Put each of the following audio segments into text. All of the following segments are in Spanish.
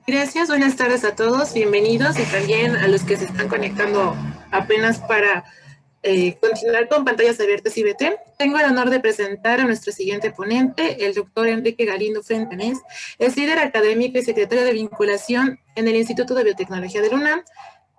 Gracias, buenas tardes a todos, bienvenidos y también a los que se están conectando apenas para continuar con pantallas abiertas y BT. Tengo el honor de presentar a nuestro siguiente ponente, el doctor Enrique Galindo Fentanés. Es líder académico y secretario de vinculación en el Instituto de Biotecnología de la UNAM.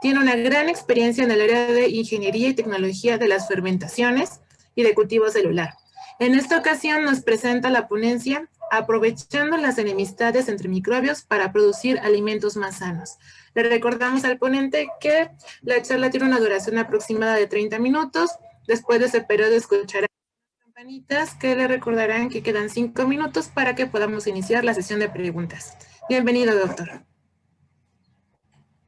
Tiene una gran experiencia en el área de ingeniería y tecnología de las fermentaciones y de cultivo celular. En esta ocasión nos presenta la ponencia aprovechando las enemistades entre microbios para producir alimentos más sanos. Le recordamos al ponente que la charla tiene una duración aproximada de 30 minutos. Después de ese periodo escucharán campanitas que le recordarán que quedan 5 minutos para que podamos iniciar la sesión de preguntas. Bienvenido, doctor.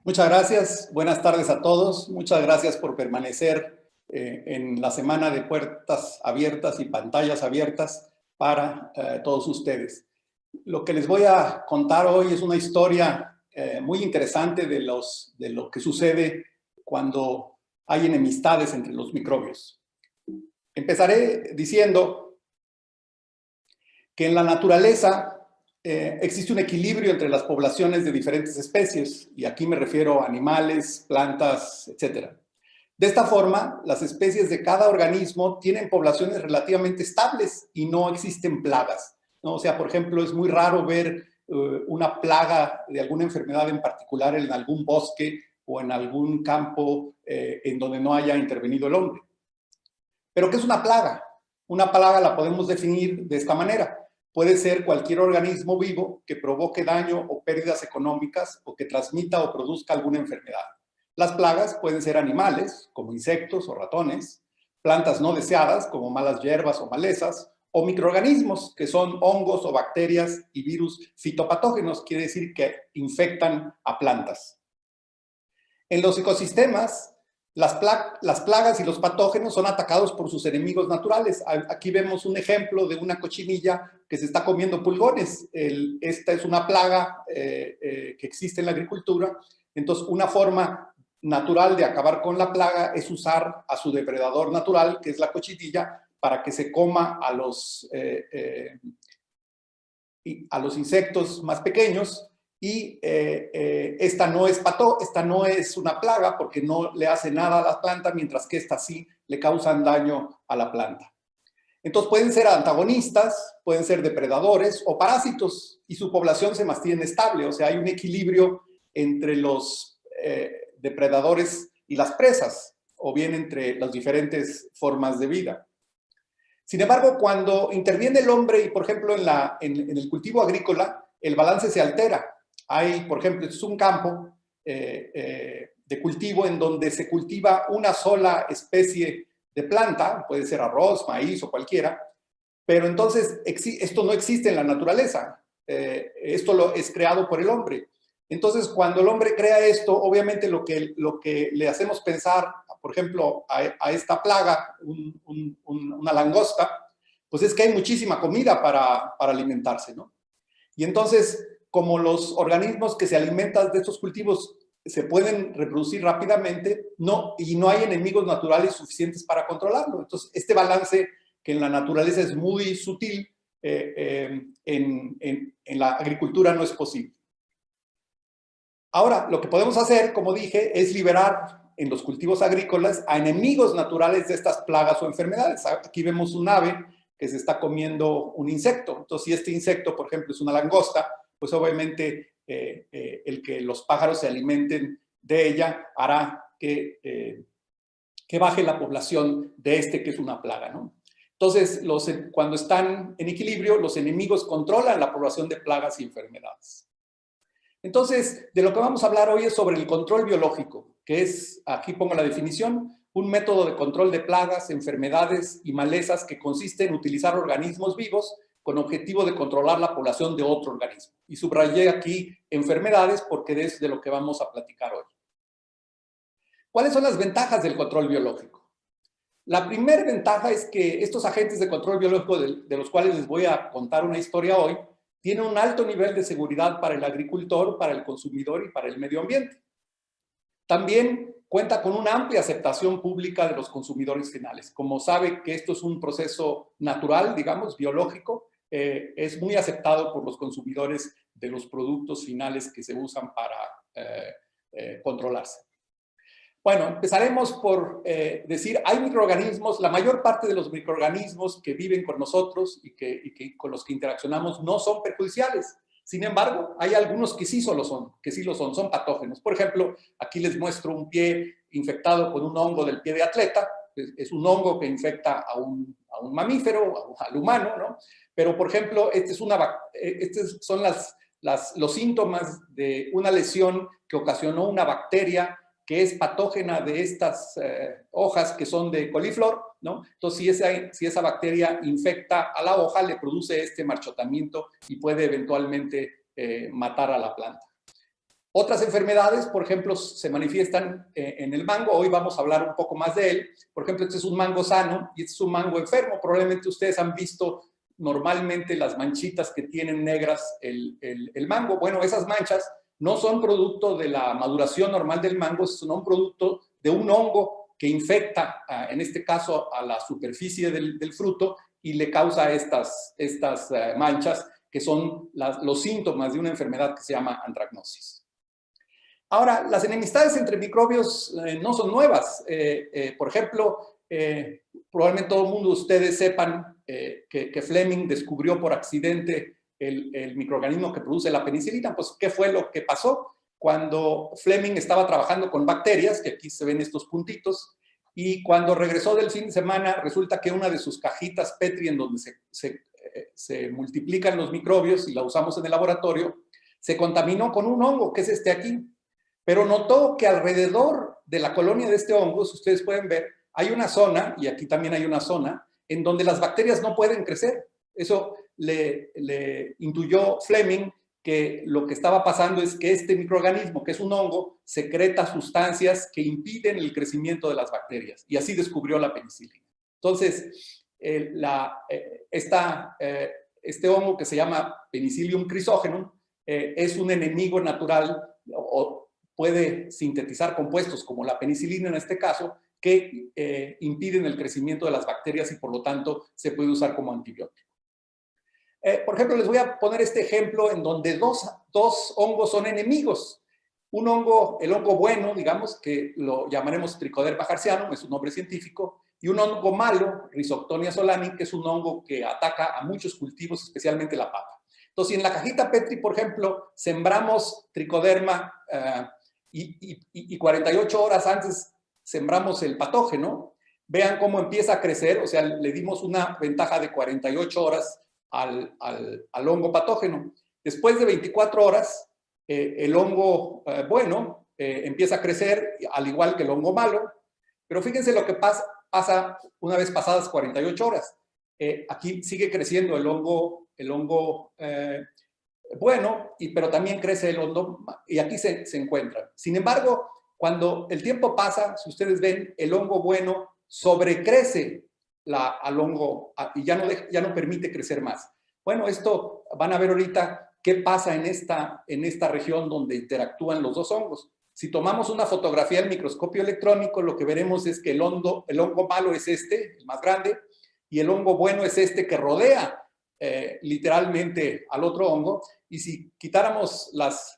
Muchas gracias. Buenas tardes a todos. Muchas gracias por permanecer en la semana de puertas abiertas y pantallas abiertas para todos ustedes. Lo que les voy a contar hoy es una historia muy interesante de lo que sucede cuando hay enemistades entre los microbios. Empezaré diciendo que en la naturaleza existe un equilibrio entre las poblaciones de diferentes especies, y aquí me refiero a animales, plantas, etc. De esta forma, las especies de cada organismo tienen poblaciones relativamente estables y no existen plagas, ¿no? O sea, por ejemplo, es muy raro ver una plaga de alguna enfermedad en particular en algún bosque o en algún campo en donde no haya intervenido el hombre. ¿Pero qué es una plaga? Una plaga la podemos definir de esta manera. Puede ser cualquier organismo vivo que provoque daño o pérdidas económicas o que transmita o produzca alguna enfermedad. Las plagas pueden ser animales, como insectos o ratones, plantas no deseadas, como malas hierbas o malezas, o microorganismos, que son hongos o bacterias y virus fitopatógenos, quiere decir que infectan a plantas. En los ecosistemas, las plagas y los patógenos son atacados por sus enemigos naturales. Aquí vemos un ejemplo de una cochinilla que se está comiendo pulgones. Esta es una plaga que existe en la agricultura. Entonces, una forma natural de acabar con la plaga es usar a su depredador natural, que es la cochinilla, para que se coma a los insectos más pequeños. Y esta no es una plaga porque no le hace nada a la planta, mientras que esta sí le causan daño a la planta. Entonces pueden ser antagonistas, pueden ser depredadores o parásitos, y su población se mantiene estable. O sea, hay un equilibrio entre los depredadores y las presas, o bien entre las diferentes formas de vida. Sin embargo, cuando interviene el hombre y, por ejemplo, en el cultivo agrícola, el balance se altera. Hay, por ejemplo, es un campo de cultivo en donde se cultiva una sola especie de planta, puede ser arroz, maíz o cualquiera, pero entonces esto no existe en la naturaleza. Esto es creado por el hombre. Entonces, cuando el hombre crea esto, obviamente lo que le hacemos pensar, por ejemplo, a esta plaga, una langosta, pues es que hay muchísima comida para alimentarse, ¿no? Y entonces, como los organismos que se alimentan de estos cultivos se pueden reproducir rápidamente, y no hay enemigos naturales suficientes para controlarlo. Entonces, este balance que en la naturaleza es muy sutil, en la agricultura no es posible. Ahora, lo que podemos hacer, como dije, es liberar en los cultivos agrícolas a enemigos naturales de estas plagas o enfermedades. Aquí vemos un ave que se está comiendo un insecto. Entonces, si este insecto, por ejemplo, es una langosta, pues obviamente el que los pájaros se alimenten de ella hará que baje la población de este que es una plaga, ¿no? Entonces, cuando están en equilibrio, los enemigos controlan la población de plagas y enfermedades. Entonces, de lo que vamos a hablar hoy es sobre el control biológico, que es, aquí pongo la definición, un método de control de plagas, enfermedades y malezas que consiste en utilizar organismos vivos con objetivo de controlar la población de otro organismo. Y subrayé aquí enfermedades porque es de lo que vamos a platicar hoy. ¿Cuáles son las ventajas del control biológico? La primera ventaja es que estos agentes de control biológico, de los cuales les voy a contar una historia hoy, tienen un alto nivel de seguridad para el agricultor, para el consumidor y para el medio ambiente. También cuenta con una amplia aceptación pública de los consumidores finales. Como sabe que esto es un proceso natural, digamos, biológico, es muy aceptado por los consumidores de los productos finales que se usan para controlarse. Bueno, empezaremos por decir, hay microorganismos, la mayor parte de los microorganismos que viven con nosotros y con los que interaccionamos no son perjudiciales. Sin embargo, hay algunos que sí lo son, son patógenos. Por ejemplo, aquí les muestro un pie infectado con un hongo del pie de atleta. Es un hongo que infecta a un mamífero, al humano, ¿no? Pero, por ejemplo, estos son los síntomas de una lesión que ocasionó una bacteria que es patógena de estas hojas que son de coliflor, ¿no? Entonces, si esa bacteria infecta a la hoja, le produce este marchotamiento y puede eventualmente matar a la planta. Otras enfermedades, por ejemplo, se manifiestan en el mango. Hoy vamos a hablar un poco más de él. Por ejemplo, este es un mango sano y este es un mango enfermo. Probablemente ustedes han visto normalmente las manchitas que tienen negras el mango. Bueno, esas manchas no son producto de la maduración normal del mango, son producto de un hongo que infecta, en este caso, a la superficie del fruto y le causa estas manchas que son los síntomas de una enfermedad que se llama antracnosis. Ahora, las enemistades entre microbios no son nuevas. Por ejemplo, probablemente todo el mundo de ustedes sepan que Fleming descubrió por accidente el microorganismo que produce la penicilina. Pues, ¿qué fue lo que pasó? Cuando Fleming estaba trabajando con bacterias, que aquí se ven estos puntitos, y cuando regresó del fin de semana, resulta que una de sus cajitas Petri, en donde se multiplican los microbios y la usamos en el laboratorio, se contaminó con un hongo, que es este aquí. Pero notó que alrededor de la colonia de este hongo, si ustedes pueden ver, hay una zona, y aquí también hay una zona, en donde las bacterias no pueden crecer. Eso le intuyó Fleming que lo que estaba pasando es que este microorganismo, que es un hongo, secreta sustancias que impiden el crecimiento de las bacterias. Y así descubrió la penicilina. Entonces, este hongo que se llama Penicillium chrysogenum es un enemigo natural o puede sintetizar compuestos como la penicilina en este caso, que impiden el crecimiento de las bacterias y por lo tanto se puede usar como antibiótico. Por ejemplo, les voy a poner este ejemplo en donde dos hongos son enemigos. Un hongo, el hongo bueno, digamos, que lo llamaremos Trichoderma harzianum, es un nombre científico, y un hongo malo, Rhizoctonia solani, que es un hongo que ataca a muchos cultivos, especialmente la papa. Entonces, si en la cajita Petri, por ejemplo, sembramos Trichoderma y 48 horas antes sembramos el patógeno, vean cómo empieza a crecer, o sea, le dimos una ventaja de 48 horas al hongo patógeno. Después de 24 horas, el hongo bueno empieza a crecer, al igual que el hongo malo, pero fíjense lo que pasa una vez pasadas 48 horas. Aquí sigue creciendo el hongo bueno, pero también crece el hongo, y aquí se encuentran. Sin embargo, cuando el tiempo pasa, si ustedes ven, el hongo bueno sobrecrece al hongo y ya no permite crecer más. Bueno, esto van a ver ahorita qué pasa en esta región donde interactúan los dos hongos. Si tomamos una fotografía del microscopio electrónico, lo que veremos es que el hongo malo es el más grande, y el hongo bueno es este que rodea literalmente al otro hongo. Y si quitáramos las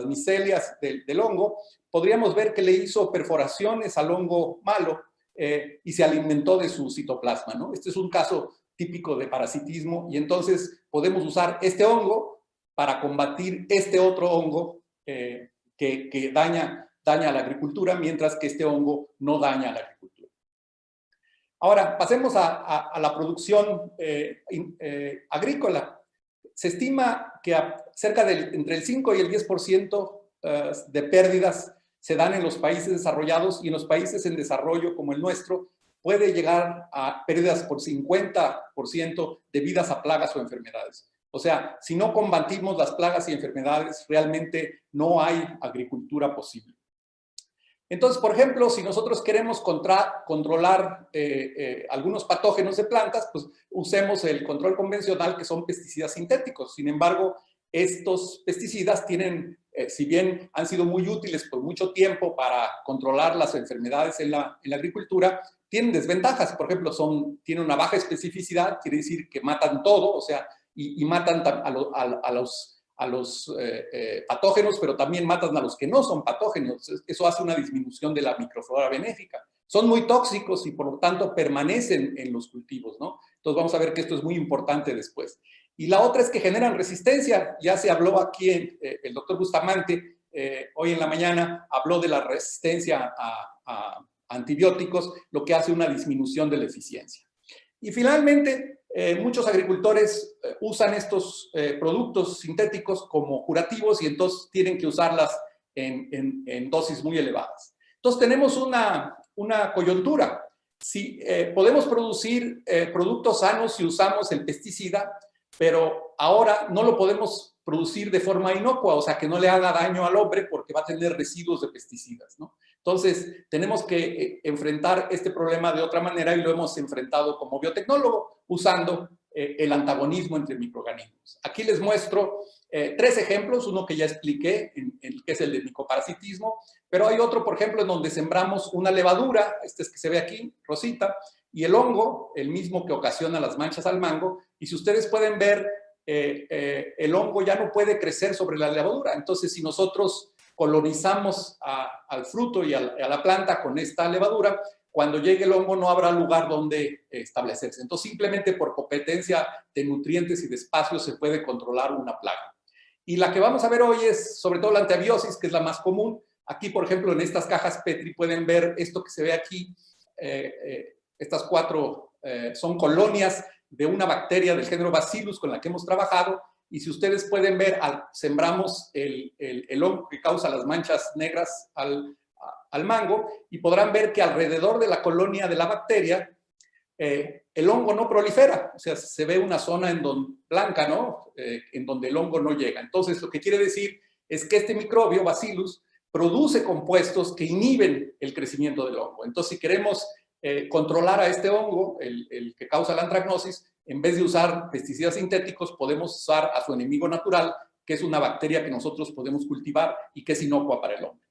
micelias del hongo, podríamos ver que le hizo perforaciones al hongo malo y se alimentó de su citoplasma, ¿no? Este es un caso típico de parasitismo, y entonces podemos usar este hongo para combatir este otro hongo que daña a la agricultura, mientras que este hongo no daña a la agricultura. Ahora, pasemos a la producción agrícola. Se estima que cerca entre el 5 y el 10% de pérdidas se dan en los países desarrollados, y en los países en desarrollo como el nuestro puede llegar a pérdidas por 50% debidas a plagas o enfermedades. O sea, si no combatimos las plagas y enfermedades, realmente no hay agricultura posible. Entonces, por ejemplo, si nosotros queremos controlar algunos patógenos de plantas, pues usemos el control convencional, que son pesticidas sintéticos. Sin embargo, estos pesticidas tienen, si bien han sido muy útiles por mucho tiempo para controlar las enfermedades en la agricultura, tienen desventajas. Por ejemplo, tienen una baja especificidad, quiere decir que matan todo, o sea, y matan a los patógenos, pero también matan a los que no son patógenos. Eso hace una disminución de la microflora benéfica. Son muy tóxicos y por lo tanto permanecen en los cultivos, ¿no? Entonces vamos a ver que esto es muy importante después. Y la otra es que generan resistencia. Ya se habló aquí, el doctor Bustamante, hoy en la mañana, habló de la resistencia a antibióticos, lo que hace una disminución de la eficiencia. Y finalmente, muchos agricultores usan estos productos sintéticos como curativos y entonces tienen que usarlas en dosis muy elevadas. Entonces tenemos una coyuntura. Si podemos producir productos sanos si usamos el pesticida, pero ahora no lo podemos producir de forma inocua, o sea, que no le haga daño al hombre porque va a tener residuos de pesticidas, ¿no? Entonces, tenemos que enfrentar este problema de otra manera y lo hemos enfrentado como biotecnólogo usando el antagonismo entre microorganismos. Aquí les muestro 3 ejemplos, uno que ya expliqué, que es el de micoparasitismo, pero hay otro, por ejemplo, en donde sembramos una levadura, este es que se ve aquí, rosita, y el hongo, el mismo que ocasiona las manchas al mango, y si ustedes pueden ver, el hongo ya no puede crecer sobre la levadura. Entonces, si nosotros colonizamos al fruto y a la planta con esta levadura, cuando llegue el hongo no habrá lugar donde establecerse. Entonces, simplemente por competencia de nutrientes y de espacio se puede controlar una plaga. Y la que vamos a ver hoy es sobre todo la antiabiosis, que es la más común. Aquí, por ejemplo, en estas cajas Petri pueden ver esto que se ve aquí. Estas 4 son colonias de una bacteria del género Bacillus con la que hemos trabajado. Y si ustedes pueden ver, sembramos el hongo que causa las manchas negras al mango y podrán ver que alrededor de la colonia de la bacteria el hongo no prolifera. O sea, se ve una zona blanca, ¿no? En donde el hongo no llega. Entonces, lo que quiere decir es que este microbio, Bacillus, produce compuestos que inhiben el crecimiento del hongo. Entonces, si queremos controlar a este hongo, el que causa la antracnosis, en vez de usar pesticidas sintéticos, podemos usar a su enemigo natural, que es una bacteria que nosotros podemos cultivar y que es inocua para el hombre.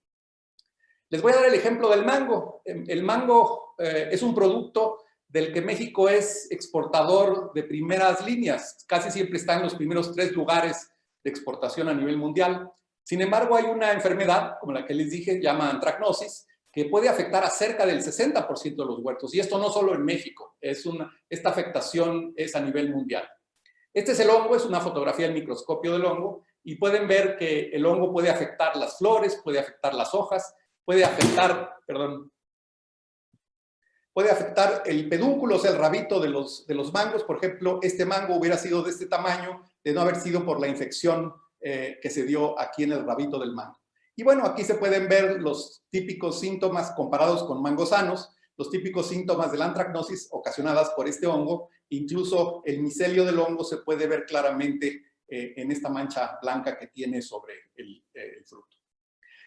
Les voy a dar el ejemplo del mango. El mango es un producto del que México es exportador de primeras líneas. Casi siempre está en los primeros 3 lugares de exportación a nivel mundial. Sin embargo, hay una enfermedad, como la que les dije, llama antracnosis, que puede afectar a cerca del 60% de los huertos. Y esto no solo en México, esta afectación es a nivel mundial. Este es el hongo, es una fotografía del microscopio del hongo, y pueden ver que el hongo puede afectar las flores, puede afectar las hojas, puede afectar el pedúnculo, o sea, el rabito de los mangos. Por ejemplo, este mango hubiera sido de este tamaño de no haber sido por la infección que se dio aquí en el rabito del mango. Y bueno, aquí se pueden ver los típicos síntomas comparados con mangos sanos, los típicos síntomas de la antracnosis ocasionadas por este hongo. Incluso el micelio del hongo se puede ver claramente en esta mancha blanca que tiene sobre el fruto.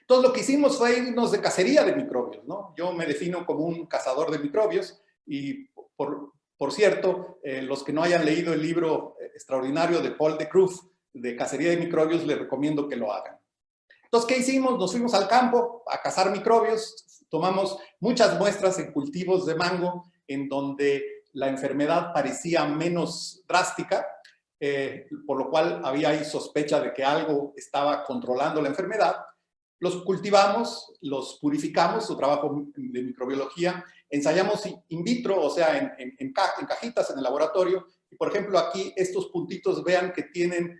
Entonces, lo que hicimos fue irnos de cacería de microbios, ¿no? Yo me defino como un cazador de microbios y, por cierto, los que no hayan leído el libro extraordinario de Paul de Kruff de cacería de microbios, les recomiendo que lo hagan. Entonces, ¿qué hicimos? Nos fuimos al campo a cazar microbios, tomamos muchas muestras en cultivos de mango en donde la enfermedad parecía menos drástica, por lo cual había ahí sospecha de que algo estaba controlando la enfermedad. Los cultivamos, los purificamos, su trabajo de microbiología, ensayamos in vitro, o sea, en cajitas en el laboratorio. Y, por ejemplo, aquí estos puntitos, vean que tienen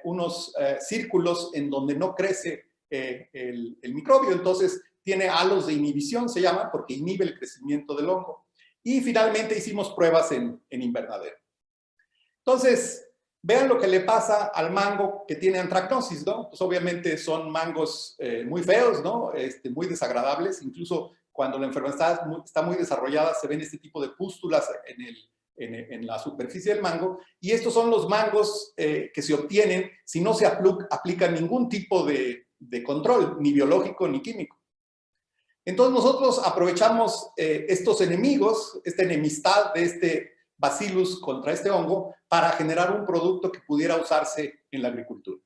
unos círculos en donde no crece el microbio. Entonces, tiene halos de inhibición, se llama, porque inhibe el crecimiento del hongo. Y finalmente hicimos pruebas en invernadero. Entonces, vean lo que le pasa al mango que tiene antracnosis, ¿no? Pues obviamente son mangos muy feos, ¿no? Muy desagradables. Incluso cuando la enfermedad está muy desarrollada, se ven este tipo de pústulas en la superficie del mango. Y estos son los mangos que se obtienen si no se aplica ningún tipo de control, ni biológico ni químico. Entonces nosotros aprovechamos estos enemigos, esta enemistad de este Bacillus contra este hongo para generar un producto que pudiera usarse en la agricultura.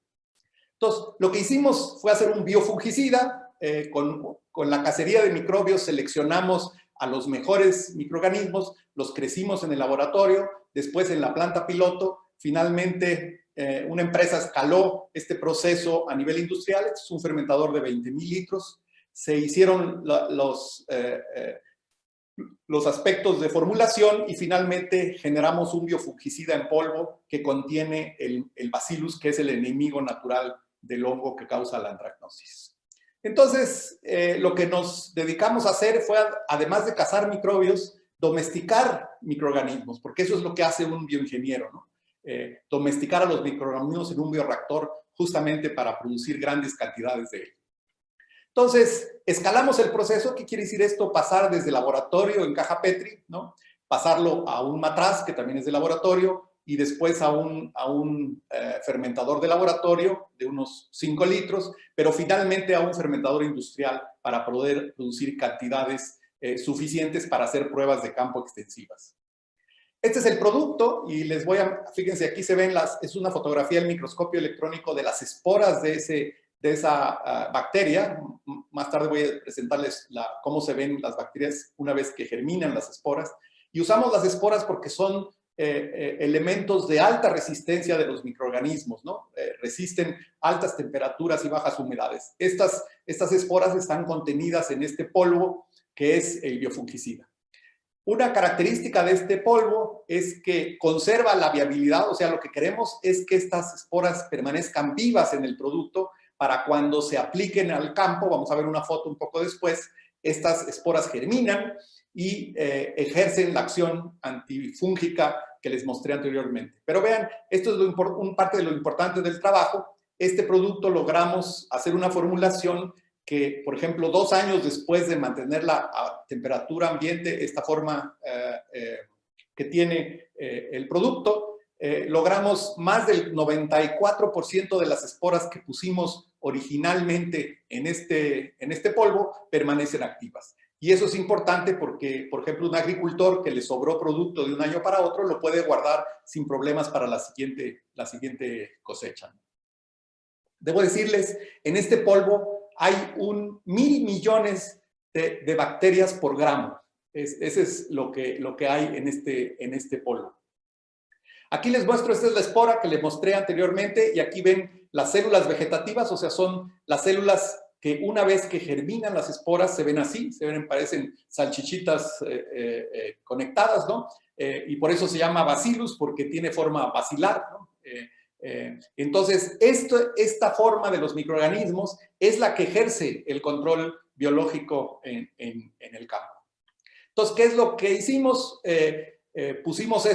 Entonces, lo que hicimos fue hacer un biofungicida. Con la cacería de microbios seleccionamos a los mejores microorganismos, los crecimos en el laboratorio, después en la planta piloto finalmente una empresa escaló este proceso a nivel industrial. Este es un fermentador de 20,000 litros. Se hicieron los aspectos de formulación y finalmente generamos un biofungicida en polvo que contiene el Bacillus, que es el enemigo natural del hongo que causa la antracnosis. Entonces, lo que nos dedicamos a hacer fue, además de cazar microbios, domesticar microorganismos, porque eso es lo que hace un bioingeniero, ¿no? Domesticar a los microorganismos en un bioreactor justamente para producir grandes cantidades de él. Entonces, escalamos el proceso. ¿Qué quiere decir esto? Pasar desde laboratorio en caja Petri, ¿no? Pasarlo a un matraz, que también es de laboratorio, y después a un fermentador de laboratorio de unos 5 litros, pero finalmente a un fermentador industrial para poder producir cantidades suficientes para hacer pruebas de campo extensivas. Este es el producto y les voy a, fíjense, aquí se ven es una fotografía del microscopio electrónico de las esporas de esa bacteria. Más tarde voy a presentarles cómo se ven las bacterias una vez que germinan las esporas. Y usamos las esporas porque son elementos de alta resistencia de los microorganismos, ¿no? Resisten altas temperaturas y bajas humedades. Estas esporas están contenidas en este polvo que es el biofungicida. Una característica de este polvo es que conserva la viabilidad, o sea, lo que queremos es que estas esporas permanezcan vivas en el producto para cuando se apliquen al campo. Vamos a ver una foto un poco después. Estas esporas germinan y ejercen la acción antifúngica que les mostré anteriormente. Pero vean, esto es parte de lo importante del trabajo. Este producto logramos hacer una formulación que, por ejemplo, 2 años después de mantenerla a temperatura ambiente, esta forma que tiene el producto, logramos más del 94% de las esporas que pusimos originalmente en este polvo permanecen activas. Y eso es importante porque, por ejemplo, un agricultor que le sobró producto de un año para otro lo puede guardar sin problemas para la siguiente cosecha. Debo decirles, en este polvo hay 1.000 millones de bacterias por gramo. Ese es lo que hay en este polvo. Aquí les muestro, esta es la espora que les mostré anteriormente, y aquí ven las células vegetativas, o sea, son las células que una vez que germinan las esporas se ven así, parecen salchichitas conectadas, ¿no? Y por eso se llama bacillus, porque tiene forma bacilar, ¿no? Entonces, esta forma de los microorganismos es la que ejerce el control biológico en el campo. Entonces, ¿qué es lo que hicimos? Pusimos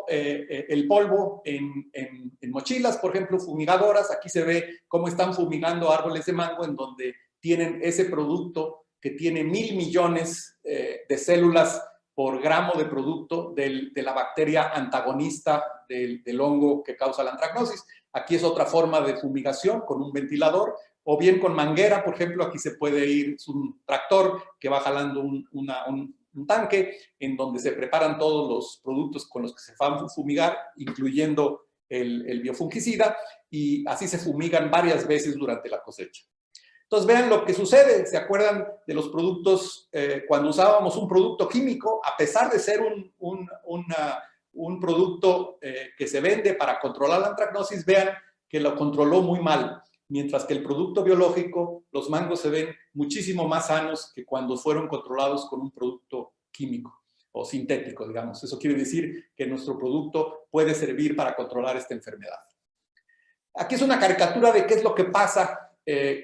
el polvo en mochilas, por ejemplo, fumigadoras. Aquí se ve cómo están fumigando árboles de mango en donde tienen ese producto que tiene 1.000 millones de células por gramo de producto de la bacteria antagonista del hongo que causa la antracnosis. Aquí es otra forma de fumigación con un ventilador, o bien con manguera. Por ejemplo, aquí se puede ir, es un tractor que va jalando un tanque en donde se preparan todos los productos con los que se van a fumigar, incluyendo el biofungicida, y así se fumigan varias veces durante la cosecha. Entonces, vean lo que sucede. ¿Se acuerdan de los productos? Cuando usábamos un producto químico, a pesar de ser un producto que se vende para controlar la antracnosis, vean que lo controló muy mal. Mientras que el producto biológico, los mangos se ven muchísimo más sanos que cuando fueron controlados con un producto químico o sintético, digamos. Eso quiere decir que nuestro producto puede servir para controlar esta enfermedad. Aquí es una caricatura de qué es lo que pasa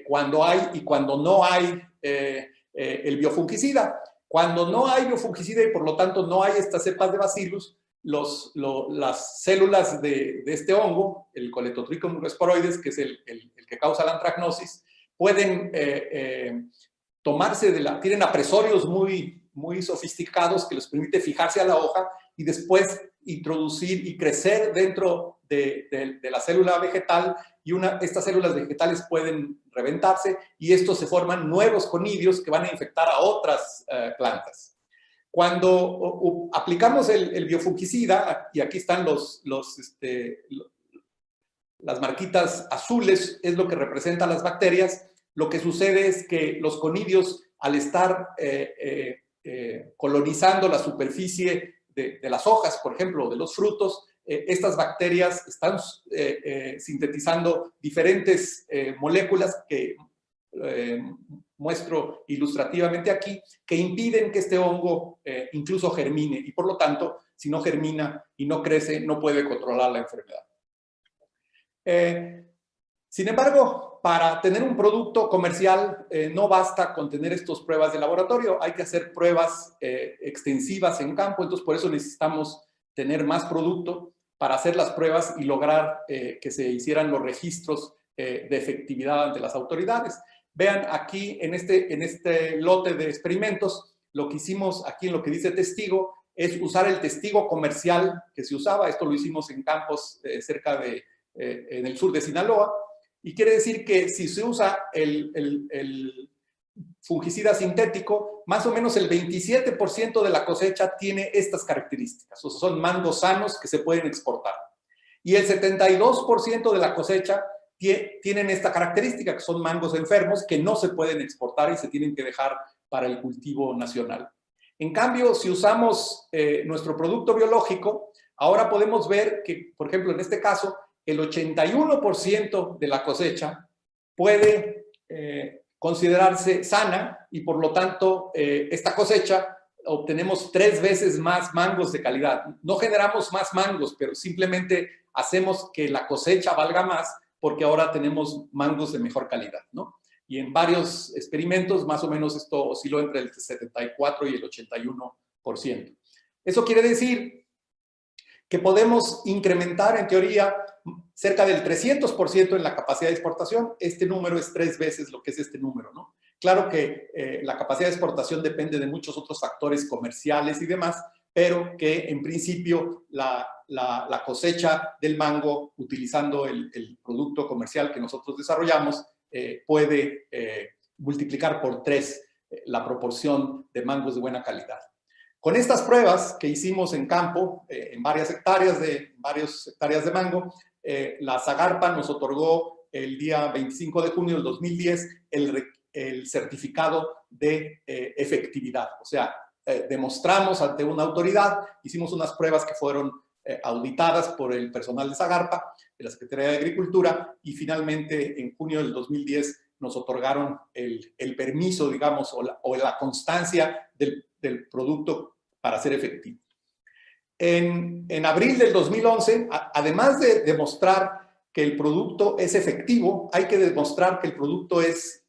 cuando hay y cuando no hay el biofungicida. Cuando no hay biofungicida y por lo tanto no hay estas cepas de bacillus, las células de este hongo, el Coletotrichum sporoides, que es el que causa la antracnosis, pueden tienen apresorios muy sofisticados que les permite fijarse a la hoja y después introducir y crecer dentro de la célula vegetal, y estas células vegetales pueden reventarse y estos se forman nuevos conidios que van a infectar a otras plantas. Cuando aplicamos el biofungicida, y aquí están las marquitas azules, es lo que representan las bacterias, lo que sucede es que los conidios, al estar colonizando la superficie de las hojas, por ejemplo, de los frutos, estas bacterias están sintetizando diferentes moléculas que muestro ilustrativamente aquí, que impiden que este hongo incluso germine, y por lo tanto, si no germina y no crece, no puede controlar la enfermedad. Sin embargo, para tener un producto comercial no basta con tener estas pruebas de laboratorio, hay que hacer pruebas extensivas en campo, entonces por eso necesitamos tener más producto para hacer las pruebas y lograr que se hicieran los registros de efectividad ante las autoridades. Vean aquí en este lote de experimentos, lo que hicimos aquí en lo que dice testigo es usar el testigo comercial que se usaba. Esto lo hicimos en campos cerca de, en el sur de Sinaloa. Y quiere decir que si se usa el fungicida sintético, más o menos el 27% de la cosecha tiene estas características. O sea, son mangos sanos que se pueden exportar. Y el 72% de la cosecha tienen esta característica, que son mangos enfermos que no se pueden exportar y se tienen que dejar para el cultivo nacional. En cambio, si usamos nuestro producto biológico, ahora podemos ver que, por ejemplo, en este caso, el 81% de la cosecha puede considerarse sana y, por lo tanto, esta cosecha obtenemos 3 veces más mangos de calidad. No generamos más mangos, pero simplemente hacemos que la cosecha valga más porque ahora tenemos mangos de mejor calidad, ¿no? Y en varios experimentos, más o menos esto osciló entre el 74 y el 81%. Eso quiere decir que podemos incrementar, en teoría, cerca del 300% en la capacidad de exportación. Este número es 3 veces lo que es este número, ¿no? Claro que la capacidad de exportación depende de muchos otros factores comerciales y demás, pero que en principio la cosecha del mango, utilizando el producto comercial que nosotros desarrollamos, puede multiplicar por 3 la proporción de mangos de buena calidad. Con estas pruebas que hicimos en campo, en varias hectáreas de mango, la Zagarpa nos otorgó el día 25 de junio del 2010 el certificado de efectividad. O sea, demostramos ante una autoridad, hicimos unas pruebas que fueron auditadas por el personal de Zagarpa, de la Secretaría de Agricultura, y finalmente en junio del 2010 nos otorgaron el permiso, digamos, o la constancia del producto para ser efectivo. En abril del 2011, además de demostrar que el producto es efectivo, hay que demostrar que el producto es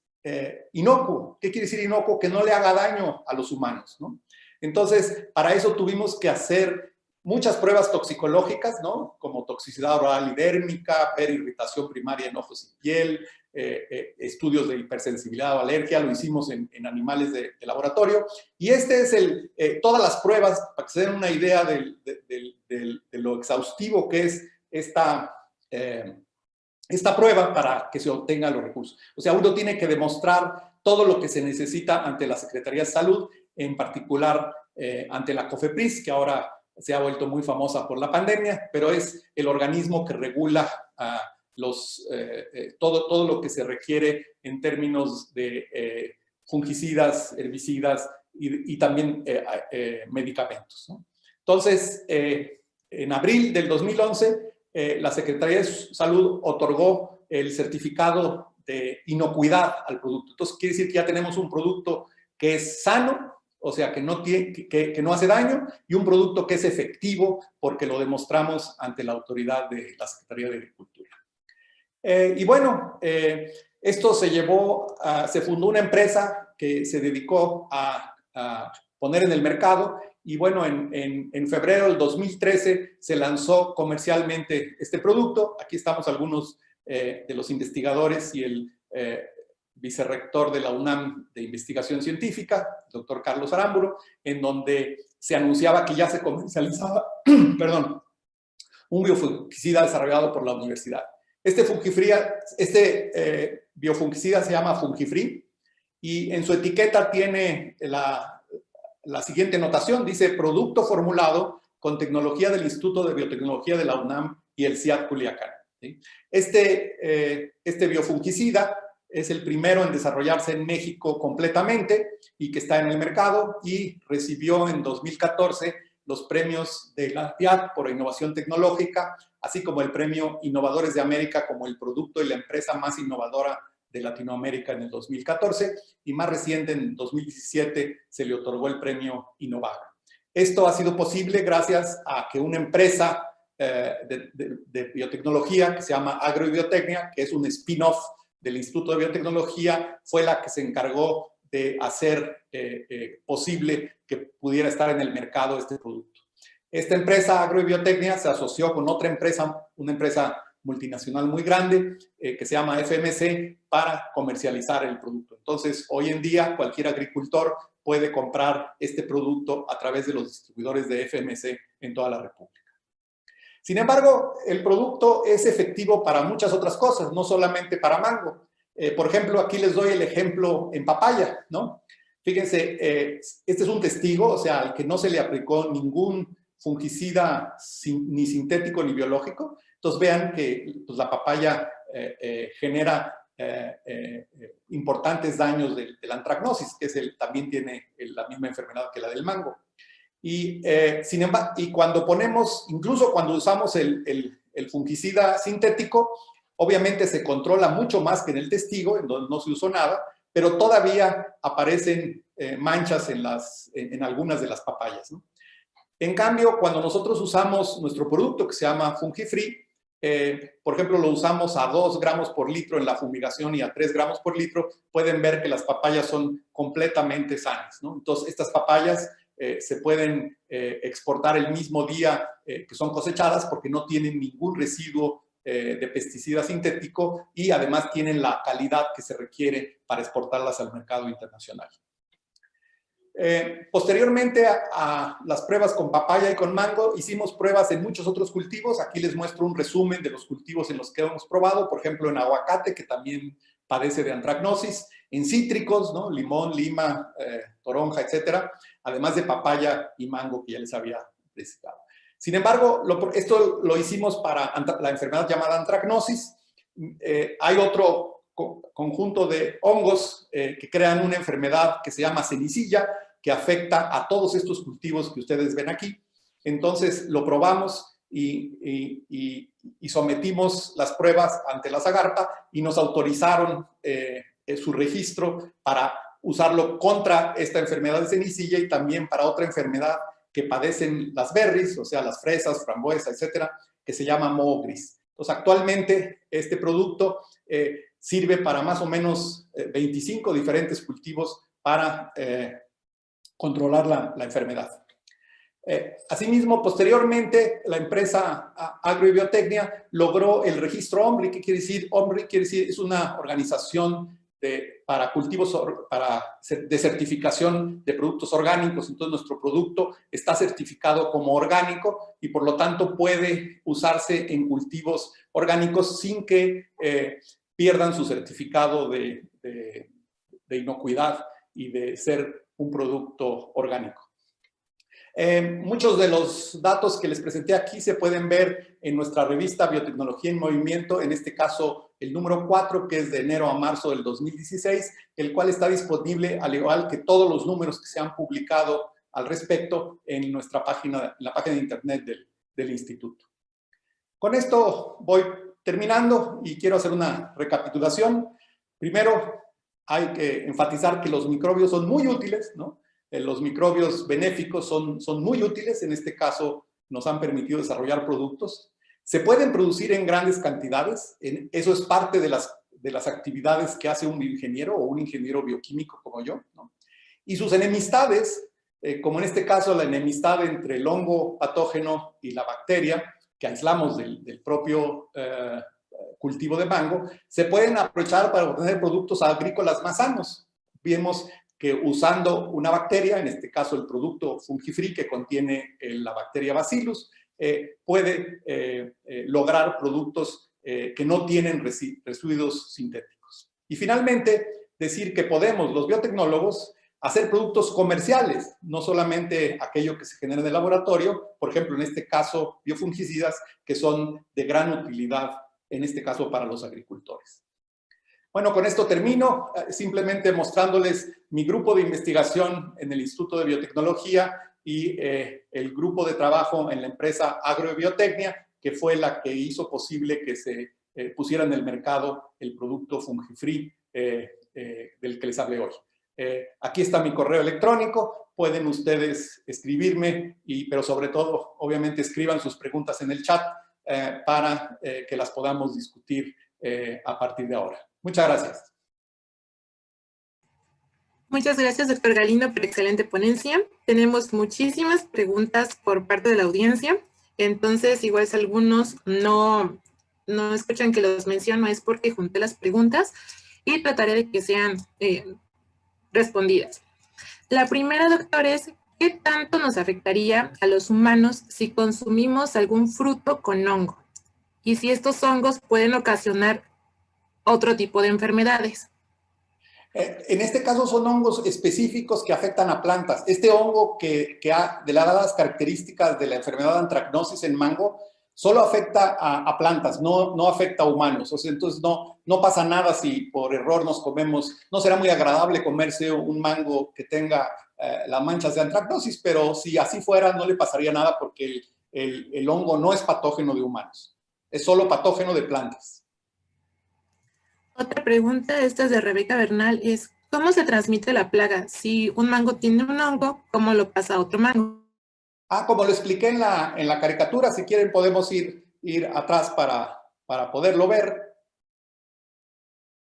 inocuo. ¿Qué quiere decir inocuo? Que no le haga daño a los humanos, ¿no? Entonces, para eso tuvimos que hacer muchas pruebas toxicológicas, ¿no? Como toxicidad oral y dérmica, ver irritación primaria en ojos y piel, estudios de hipersensibilidad o alergia, lo hicimos en animales de laboratorio. Y este es todas las pruebas, para que se den una idea de lo exhaustivo que es esta prueba para que se obtengan los recursos. O sea, uno tiene que demostrar todo lo que se necesita ante la Secretaría de Salud, en particular ante la COFEPRIS, que ahora se ha vuelto muy famosa por la pandemia, pero es el organismo que regula todo lo que se requiere en términos de fungicidas, herbicidas y también medicamentos, ¿no? Entonces, en abril del 2011, la Secretaría de Salud otorgó el certificado de inocuidad al producto. Entonces, quiere decir que ya tenemos un producto que es sano, o sea, que no hace daño, y un producto que es efectivo porque lo demostramos ante la autoridad de la Secretaría de Agricultura. Y bueno, esto se fundó una empresa que se dedicó a poner en el mercado, y bueno, en febrero del 2013 se lanzó comercialmente este producto. Aquí estamos algunos de los investigadores y el vicerrector de la UNAM de Investigación Científica, doctor Carlos Aramburu, en donde se anunciaba que ya se comercializaba perdón, un biofungicida desarrollado por la universidad. Este biofungicida se llama Fungifree, y en su etiqueta tiene la siguiente notación, dice: producto formulado con tecnología del Instituto de Biotecnología de la UNAM y el CIAT Culiacán, ¿sí? Este biofungicida es el primero en desarrollarse en México completamente y que está en el mercado, y recibió en 2014 los premios de la TIAC por innovación tecnológica, así como el premio Innovadores de América como el producto y la empresa más innovadora de Latinoamérica en el 2014, y más reciente, en 2017, se le otorgó el premio Innovaga. Esto ha sido posible gracias a que una empresa de biotecnología que se llama Agrobiotecnia, que es un spin-off del Instituto de Biotecnología, fue la que se encargó de hacer posible que pudiera estar en el mercado este producto. Esta empresa, Agrobiotecnia, se asoció con otra empresa, una empresa multinacional muy grande, que se llama FMC, para comercializar el producto. Entonces, hoy en día, cualquier agricultor puede comprar este producto a través de los distribuidores de FMC en toda la República. Sin embargo, el producto es efectivo para muchas otras cosas, no solamente para mango. Por ejemplo, aquí les doy el ejemplo en papaya, ¿no? Fíjense, este es un testigo, o sea, al que no se le aplicó ningún fungicida ni sintético ni biológico. Entonces vean que pues, la papaya genera importantes daños de la antracnosis, que también tiene la misma enfermedad que la del mango. Y, sin embargo, y cuando ponemos, incluso cuando usamos el fungicida sintético, obviamente se controla mucho más que en el testigo, en donde no se usó nada, pero todavía aparecen manchas en algunas de las papayas, ¿no? En cambio, cuando nosotros usamos nuestro producto que se llama Fungifree, por ejemplo, lo usamos a 2 gramos por litro en la fumigación y a 3 gramos por litro, pueden ver que las papayas son completamente sanas, ¿no? Entonces, estas papayas se pueden exportar el mismo día que son cosechadas porque no tienen ningún residuo de pesticida sintético y además tienen la calidad que se requiere para exportarlas al mercado internacional. Posteriormente a las pruebas con papaya y con mango, hicimos pruebas en muchos otros cultivos. Aquí les muestro un resumen de los cultivos en los que hemos probado, por ejemplo, en aguacate, que también padece de antracnosis, en cítricos, ¿no? Limón, lima, toronja, etcétera, además de papaya y mango que ya les había presentado. Sin embargo, esto lo hicimos para la enfermedad llamada antracnosis. Hay otro conjunto de hongos que crean una enfermedad que se llama cenicilla, que afecta a todos estos cultivos que ustedes ven aquí. Entonces lo probamos y sometimos las pruebas ante la Zagarpa y nos autorizaron su registro para usarlo contra esta enfermedad de cenicilla y también para otra enfermedad que padecen las berries, o sea, las fresas, frambuesas, etcétera, que se llama moho gris. Entonces, actualmente este producto sirve para más o menos 25 diferentes cultivos para controlar la enfermedad. Asimismo, posteriormente, la empresa Agrobiotecnia logró el registro OMRI. ¿Qué quiere decir? OMRI quiere decir, es una organización para cultivos, de certificación de productos orgánicos. Entonces, nuestro producto está certificado como orgánico y, por lo tanto, puede usarse en cultivos orgánicos sin que pierdan su certificado de inocuidad y de ser un producto orgánico. Muchos de los datos que les presenté aquí se pueden ver en nuestra revista Biotecnología en Movimiento, en este caso el número 4, que es de enero a marzo del 2016, el cual está disponible, al igual que todos los números que se han publicado al respecto, en nuestra página, en la página de internet del instituto. Con esto voy terminando y quiero hacer una recapitulación. Primero, hay que enfatizar que los microbios son muy útiles, ¿no? Los microbios benéficos son muy útiles. En este caso, nos han permitido desarrollar productos. Se pueden producir en grandes cantidades. Eso es parte de las actividades que hace un bioingeniero o un ingeniero bioquímico como yo, ¿no? Y sus enemistades, como en este caso la enemistad entre el hongo patógeno y la bacteria, que aislamos del propio cultivo de mango, se pueden aprovechar para obtener productos agrícolas más sanos. Vemos que usando una bacteria, en este caso el producto Fungifree que contiene la bacteria Bacillus, puede lograr productos que no tienen residuos sintéticos. Y finalmente, decir que podemos, los biotecnólogos, hacer productos comerciales, no solamente aquello que se genera en el laboratorio, por ejemplo, en este caso, biofungicidas, que son de gran utilidad, en este caso, para los agricultores. Bueno, con esto termino, simplemente mostrándoles mi grupo de investigación en el Instituto de Biotecnología, y el grupo de trabajo en la empresa Agrobiotecnia, que fue la que hizo posible que se pusiera en el mercado el producto Fungifree del que les hablé hoy. Aquí está mi correo electrónico, pueden ustedes escribirme, pero sobre todo, obviamente, escriban sus preguntas en el chat para que las podamos discutir a partir de ahora. Muchas gracias. Muchas gracias, doctor Galindo, por excelente ponencia. Tenemos muchísimas preguntas por parte de la audiencia, entonces igual si algunos no escuchan que los menciono es porque junté las preguntas y trataré de que sean respondidas. La primera, doctor, es ¿qué tanto nos afectaría a los humanos si consumimos algún fruto con hongo? Y si estos hongos pueden ocasionar otro tipo de enfermedades. En este caso son hongos específicos que afectan a plantas. Este hongo de las características de la enfermedad de antracnosis en mango, solo afecta a plantas, no afecta a humanos. O sea, entonces no pasa nada si por error nos comemos, no será muy agradable comerse un mango que tenga las manchas de antracnosis, pero si así fuera no le pasaría nada porque el hongo no es patógeno de humanos, es solo patógeno de plantas. Otra pregunta, esta es de Rebeca Bernal, es ¿cómo se transmite la plaga? Si un mango tiene un hongo, ¿cómo lo pasa a otro mango? Como lo expliqué en la caricatura, si quieren podemos ir atrás para poderlo ver.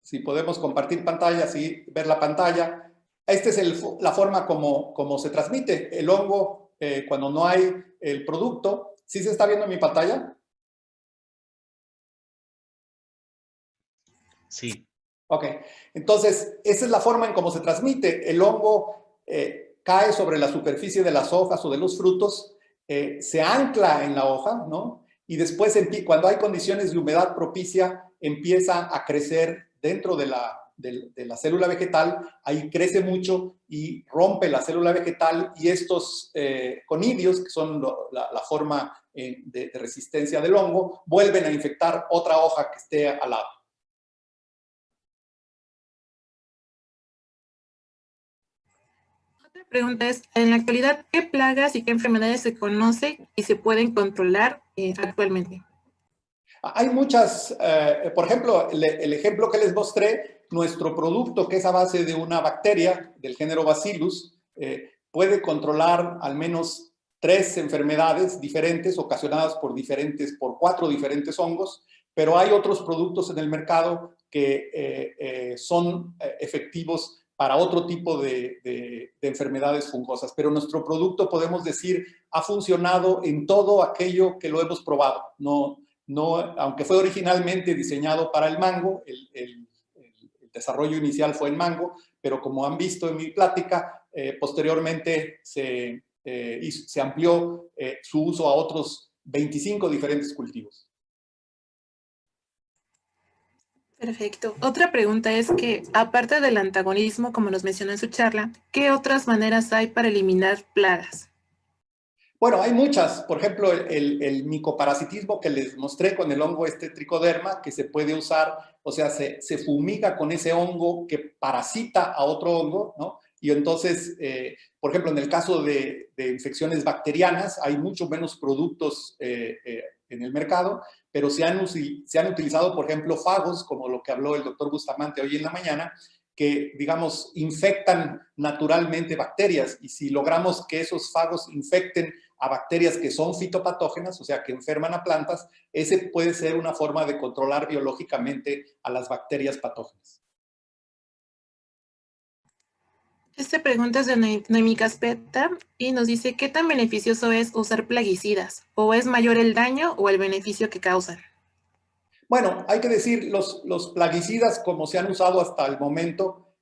Si podemos compartir pantalla, sí, ver la pantalla. Esta es la forma como se transmite el hongo cuando no hay el producto. ¿Sí se está viendo mi pantalla? Sí. Ok, entonces esa es la forma en cómo se transmite. El hongo cae sobre la superficie de las hojas o de los frutos, se ancla en la hoja, ¿no? Y después, cuando hay condiciones de humedad propicia, empieza a crecer dentro de la célula vegetal, ahí crece mucho y rompe la célula vegetal y estos conidios, que son la forma de resistencia del hongo, vuelven a infectar otra hoja que esté al lado. Otra pregunta es, en la actualidad, ¿qué plagas y qué enfermedades se conocen y se pueden controlar actualmente? Hay muchas, por ejemplo, el ejemplo que les mostré, nuestro producto que es a base de una bacteria del género Bacillus, puede controlar al menos 3 enfermedades diferentes ocasionadas por 4 diferentes hongos, pero hay otros productos en el mercado que son efectivos para otro tipo de enfermedades fungosas. Pero nuestro producto, podemos decir, ha funcionado en todo aquello que lo hemos probado. Aunque fue originalmente diseñado para el mango, el desarrollo inicial fue en mango, pero como han visto en mi plática, posteriormente se amplió su uso a otros 25 diferentes cultivos. Perfecto. Otra pregunta es que, aparte del antagonismo, como nos mencionó en su charla, ¿qué otras maneras hay para eliminar plagas? Bueno, hay muchas. Por ejemplo, el micoparasitismo que les mostré con el hongo tricoderma, que se puede usar, o sea, se fumiga con ese hongo que parasita a otro hongo, ¿no? Y entonces, por ejemplo, en el caso de infecciones bacterianas, hay mucho menos productos en el mercado, pero se han utilizado, por ejemplo, fagos, como lo que habló el doctor Bustamante hoy en la mañana, que, digamos, infectan naturalmente bacterias. Y si logramos que esos fagos infecten a bacterias que son fitopatógenas, o sea, que enferman a plantas, ese puede ser una forma de controlar biológicamente a las bacterias patógenas. Esta pregunta es de Noemí Caspeta y nos dice, ¿qué tan beneficioso es usar plaguicidas? ¿O es mayor el daño o el beneficio que causan? Bueno, hay que decir, los plaguicidas, como se han usado hasta el momento,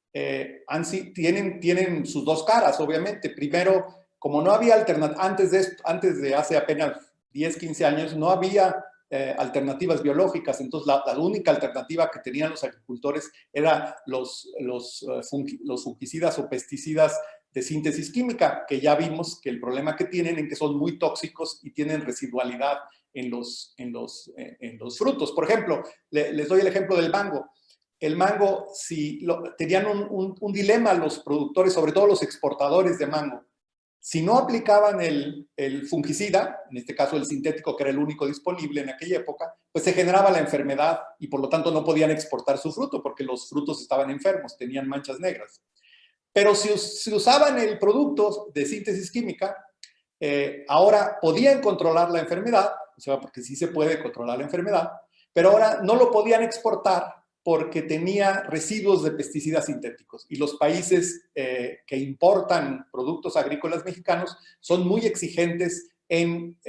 tienen sus dos caras, obviamente. Primero, como no había alternativas, antes de hace apenas 10, 15 años, no había alternativas biológicas. Entonces, la única alternativa que tenían los agricultores era los fungicidas o pesticidas de síntesis química, que ya vimos que el problema que tienen es que son muy tóxicos y tienen residualidad en los frutos. Por ejemplo, les doy el ejemplo del mango. El mango, tenían un dilema los productores, sobre todo los exportadores de mango. Si no aplicaban el fungicida, en este caso el sintético, que era el único disponible en aquella época, pues se generaba la enfermedad y por lo tanto no podían exportar su fruto porque los frutos estaban enfermos, tenían manchas negras. Pero si usaban el producto de síntesis química, ahora podían controlar la enfermedad, o sea, porque sí se puede controlar la enfermedad, pero ahora no lo podían exportar porque tenía residuos de pesticidas sintéticos. Y los países que importan productos agrícolas mexicanos son muy exigentes en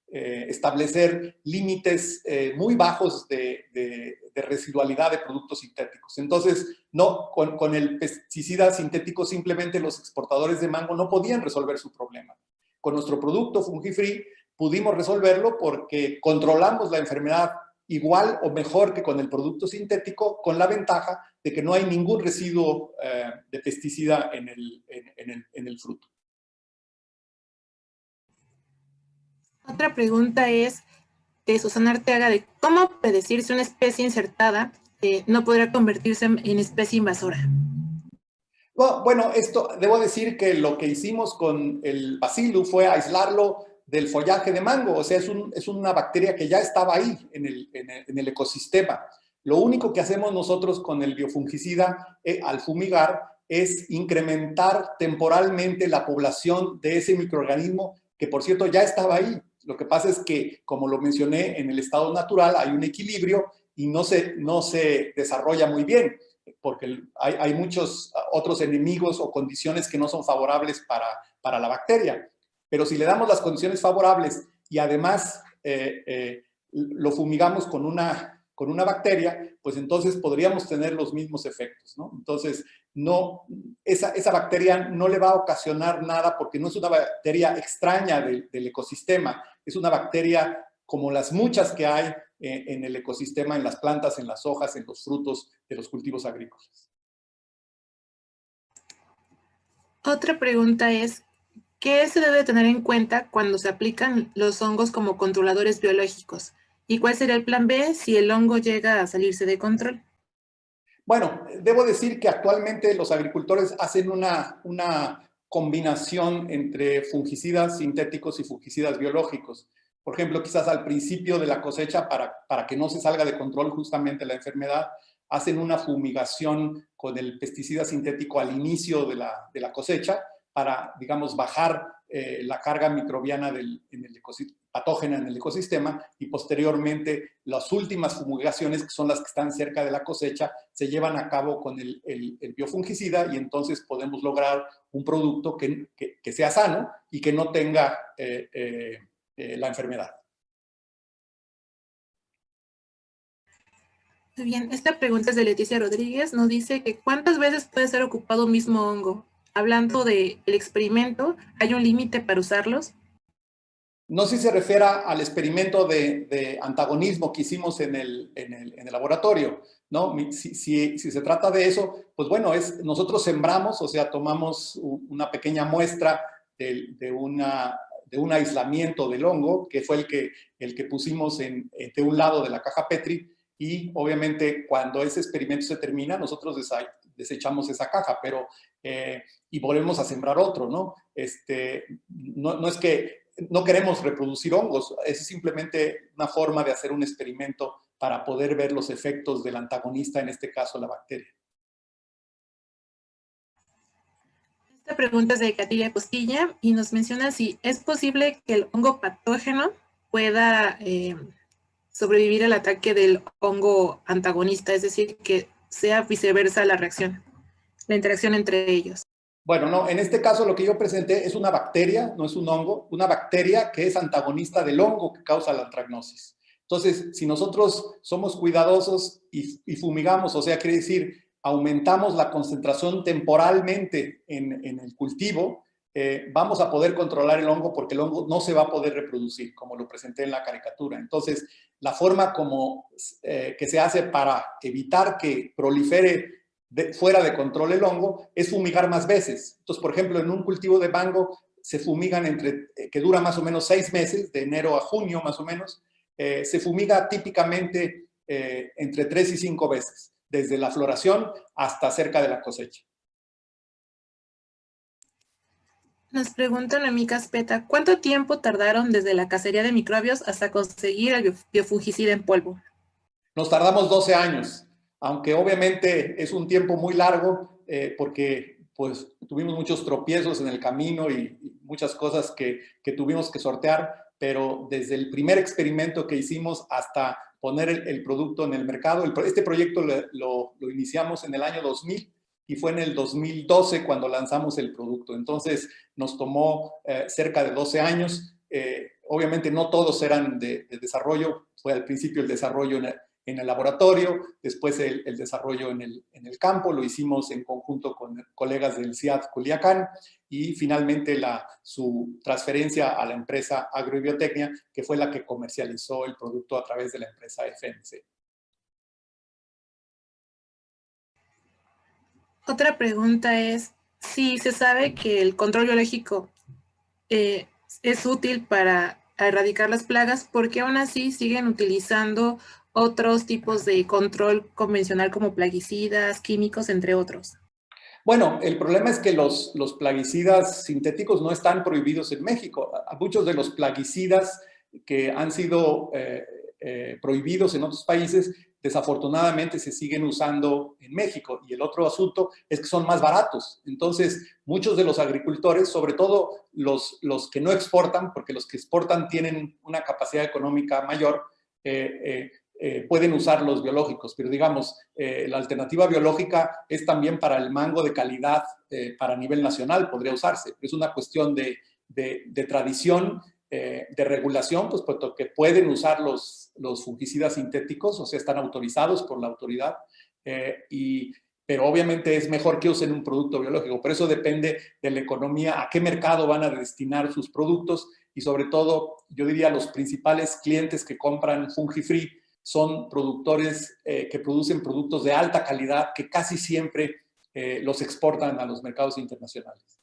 establecer límites muy bajos de residualidad de productos sintéticos. Entonces, no, con el pesticida sintético simplemente los exportadores de mango no podían resolver su problema. Con nuestro producto Fungifree pudimos resolverlo porque controlamos la enfermedad igual o mejor que con el producto sintético, con la ventaja de que no hay ningún residuo de pesticida en el fruto. Otra pregunta es de Susana Arteaga de cómo predecir si una especie insertada no podrá convertirse en especie invasora. Bueno, esto debo decir que lo que hicimos con el Bacillus fue aislarlo del follaje de mango, o sea, es una bacteria que ya estaba ahí en el ecosistema. Lo único que hacemos nosotros con el biofungicida al fumigar es incrementar temporalmente la población de ese microorganismo que, por cierto, ya estaba ahí. Lo que pasa es que, como lo mencioné, en el estado natural hay un equilibrio y no se desarrolla muy bien, porque hay muchos otros enemigos o condiciones que no son favorables para la bacteria. Pero si le damos las condiciones favorables y además lo fumigamos con una bacteria, pues entonces podríamos tener los mismos efectos, ¿no? Entonces, esa bacteria no le va a ocasionar nada porque no es una bacteria extraña del ecosistema, es una bacteria como las muchas que hay en el ecosistema, en las plantas, en las hojas, en los frutos de los cultivos agrícolas. Otra pregunta es, ¿qué se debe tener en cuenta cuando se aplican los hongos como controladores biológicos? ¿Y cuál sería el plan B si el hongo llega a salirse de control? Bueno, debo decir que actualmente los agricultores hacen una combinación entre fungicidas sintéticos y fungicidas biológicos. Por ejemplo, quizás al principio de la cosecha, para que no se salga de control justamente la enfermedad, hacen una fumigación con el pesticida sintético al inicio de la cosecha para, digamos, bajar la carga microbiana patógena en el ecosistema, y posteriormente las últimas fumigaciones, que son las que están cerca de la cosecha, se llevan a cabo con el biofungicida y entonces podemos lograr un producto que sea sano y que no tenga la enfermedad. Muy bien, esta pregunta es de Leticia Rodríguez. Nos dice que ¿cuántas veces puede ser ocupado un mismo hongo? Hablando del experimento, ¿hay un límite para usarlos? No sé si se refiere al experimento de antagonismo que hicimos en el laboratorio, ¿no? Si se trata de eso, pues bueno, nosotros sembramos, o sea, tomamos una pequeña muestra de un aislamiento del hongo, que fue el que pusimos de un lado de la caja Petri, y obviamente cuando ese experimento se termina, nosotros desechamos esa caja, y volvemos a sembrar otro, ¿no? No es que no queremos reproducir hongos, es simplemente una forma de hacer un experimento para poder ver los efectos del antagonista, en este caso la bacteria. Esta pregunta es de Catiria Costilla y nos menciona si es posible que el hongo patógeno pueda sobrevivir al ataque del hongo antagonista, es decir, que sea viceversa la reacción, la interacción entre ellos. Bueno, no, en este caso lo que yo presenté es una bacteria, no es un hongo, una bacteria que es antagonista del hongo que causa la antragnosis. Entonces, si nosotros somos cuidadosos y fumigamos, o sea, quiere decir, aumentamos la concentración temporalmente en el cultivo, vamos a poder controlar el hongo porque el hongo no se va a poder reproducir, como lo presenté en la caricatura. Entonces, la forma que se hace para evitar que prolifere fuera de control el hongo es fumigar más veces. Entonces, por ejemplo, en un cultivo de mango se fumigan que dura más o menos 6 meses, de enero a junio más o menos, se fumiga típicamente entre 3 y 5 veces, desde la floración hasta cerca de la cosecha. Nos preguntan a mi caspeta, ¿cuánto tiempo tardaron desde la cacería de microbios hasta conseguir el biofungicida en polvo? Nos tardamos 12 años, aunque obviamente es un tiempo muy largo porque pues, tuvimos muchos tropiezos en el camino y muchas cosas que tuvimos que sortear, pero desde el primer experimento que hicimos hasta poner el producto en el mercado, este proyecto lo iniciamos en el año 2000 y fue en el 2012 cuando lanzamos el producto. Entonces nos tomó cerca de 12 años. Obviamente no todos eran de desarrollo, fue al principio el desarrollo en el laboratorio, después el desarrollo en el campo, lo hicimos en conjunto con colegas del CIAD Culiacán y finalmente su transferencia a la empresa Agrobiotecnia, que fue la que comercializó el producto a través de la empresa FMC. Otra pregunta es, si se sabe que el control biológico es útil para erradicar las plagas, ¿por qué aún así siguen utilizando otros tipos de control convencional como plaguicidas, químicos, entre otros? Bueno, el problema es que los plaguicidas sintéticos no están prohibidos en México. Muchos de los plaguicidas que han sido prohibidos en otros países, desafortunadamente se siguen usando en México. Y el otro asunto es que son más baratos. Entonces, muchos de los agricultores, sobre todo los que no exportan, porque los que exportan tienen una capacidad económica mayor, pueden usar los biológicos, pero digamos, la alternativa biológica es también para el mango de calidad para nivel nacional, podría usarse. Es una cuestión de tradición, de regulación, pues puesto que pueden usar los fungicidas sintéticos, o sea, están autorizados por la autoridad, pero obviamente es mejor que usen un producto biológico. Por eso depende de la economía, a qué mercado van a destinar sus productos y sobre todo, yo diría, los principales clientes que compran Fungifree son productores que producen productos de alta calidad que casi siempre los exportan a los mercados internacionales.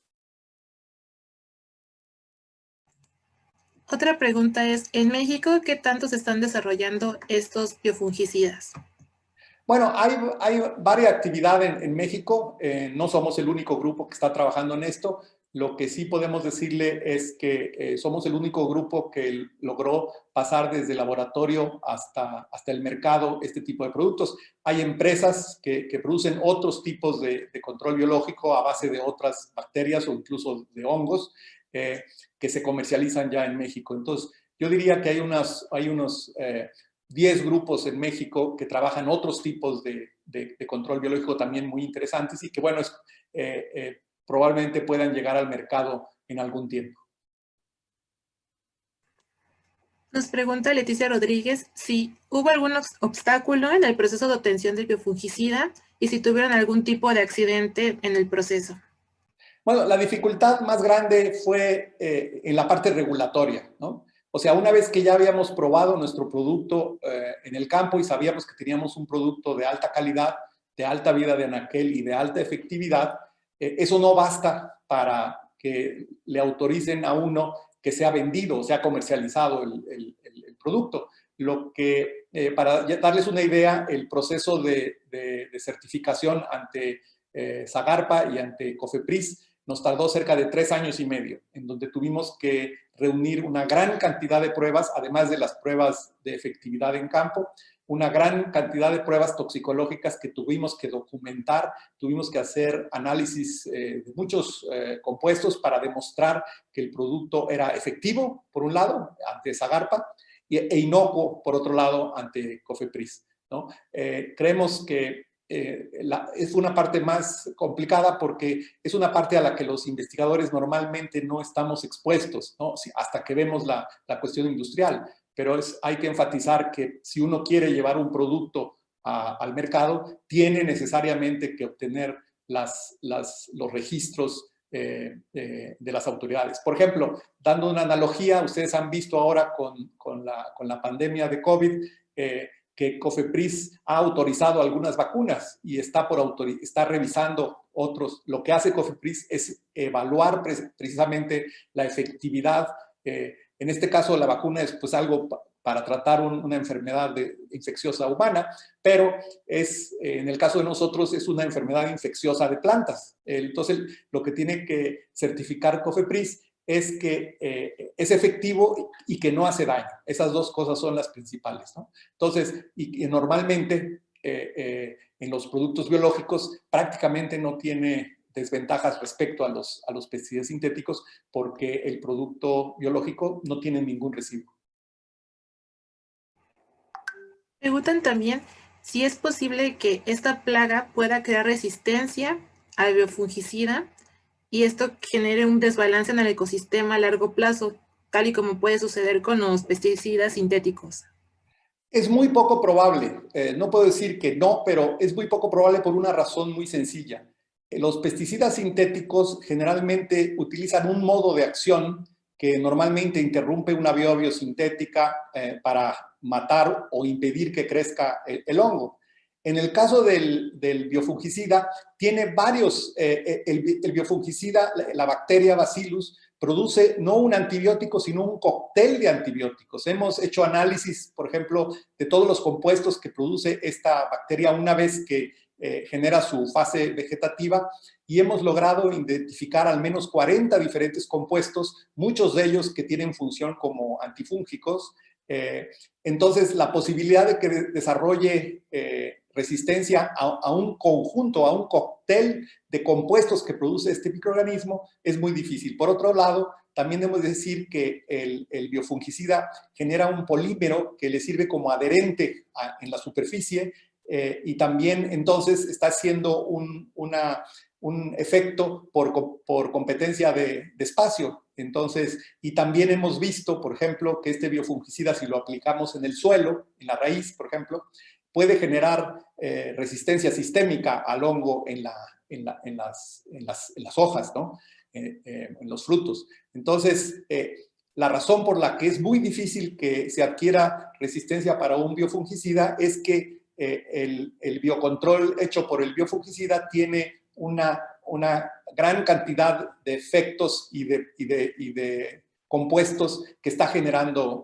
Otra pregunta es, ¿en México qué tanto se están desarrollando estos biofungicidas? Bueno, hay varias actividades en México. No somos el único grupo que está trabajando en esto. Lo que sí podemos decirle es que somos el único grupo que logró pasar desde el laboratorio hasta el mercado este tipo de productos. Hay empresas que producen otros tipos de control biológico a base de otras bacterias o incluso de hongos que se comercializan ya en México. Entonces, yo diría que hay unos 10 grupos en México que trabajan otros tipos de control biológico también muy interesantes y que, bueno, probablemente puedan llegar al mercado en algún tiempo. Nos pregunta Leticia Rodríguez si hubo algún obstáculo en el proceso de obtención del biofungicida y si tuvieron algún tipo de accidente en el proceso. Bueno, la dificultad más grande fue en la parte regulatoria, ¿no? O sea, una vez que ya habíamos probado nuestro producto en el campo y sabíamos que teníamos un producto de alta calidad, de alta vida de anaquel y de alta efectividad, eso no basta para que le autoricen a uno que sea vendido o sea comercializado el producto. Para darles una idea, el proceso de certificación ante Zagarpa y ante Cofepris nos tardó cerca de 3 años y medio, en donde tuvimos que reunir una gran cantidad de pruebas, además de las pruebas de efectividad en campo, una gran cantidad de pruebas toxicológicas que tuvimos que documentar, tuvimos que hacer análisis de muchos compuestos para demostrar que el producto era efectivo, por un lado, ante Zagarpa, e inocuo, por otro lado, ante Cofepris, ¿no? Creemos que es una parte más complicada porque es una parte a la que los investigadores normalmente no estamos expuestos, ¿no? Hasta que vemos la cuestión industrial. Pero hay que enfatizar que si uno quiere llevar un producto al mercado, tiene necesariamente que obtener los registros de las autoridades. Por ejemplo, dando una analogía, ustedes han visto ahora con la pandemia de COVID, que Cofepris ha autorizado algunas vacunas y está revisando otros. Lo que hace Cofepris es evaluar precisamente la efectividad. En este caso, la vacuna es pues algo para tratar una enfermedad infecciosa humana, pero en el caso de nosotros es una enfermedad infecciosa de plantas. Entonces, lo que tiene que certificar COFEPRIS es que es efectivo y que no hace daño. Esas dos cosas son las principales, ¿no? Entonces, y normalmente en los productos biológicos prácticamente no tiene desventajas respecto a los pesticidas sintéticos porque el producto biológico no tiene ningún residuo. Preguntan también si es posible que esta plaga pueda crear resistencia al biofungicida y esto genere un desbalance en el ecosistema a largo plazo, tal y como puede suceder con los pesticidas sintéticos. Es muy poco probable, no puedo decir que no, pero es muy poco probable por una razón muy sencilla. Los pesticidas sintéticos generalmente utilizan un modo de acción que normalmente interrumpe una biosintética para matar o impedir que crezca el hongo. En el caso del biofungicida, tiene varios, el biofungicida, la bacteria Bacillus, produce no un antibiótico, sino un cóctel de antibióticos. Hemos hecho análisis, por ejemplo, de todos los compuestos que produce esta bacteria una vez que genera su fase vegetativa y hemos logrado identificar al menos 40 diferentes compuestos, muchos de ellos que tienen función como antifúngicos. Entonces, la posibilidad de que desarrolle resistencia a un conjunto, a un cóctel de compuestos que produce este microorganismo es muy difícil. Por otro lado, también debemos decir que el biofungicida genera un polímero que le sirve como adherente en la superficie y también entonces está haciendo un efecto por competencia de espacio. Entonces, y también hemos visto, por ejemplo, que este biofungicida, si lo aplicamos en el suelo, en la raíz, por ejemplo, puede generar resistencia sistémica al hongo en las hojas, ¿no? En los frutos. Entonces, la razón por la que es muy difícil que se adquiera resistencia para un biofungicida es que el biocontrol hecho por el biofungicida tiene una gran cantidad de efectos y de compuestos que está generando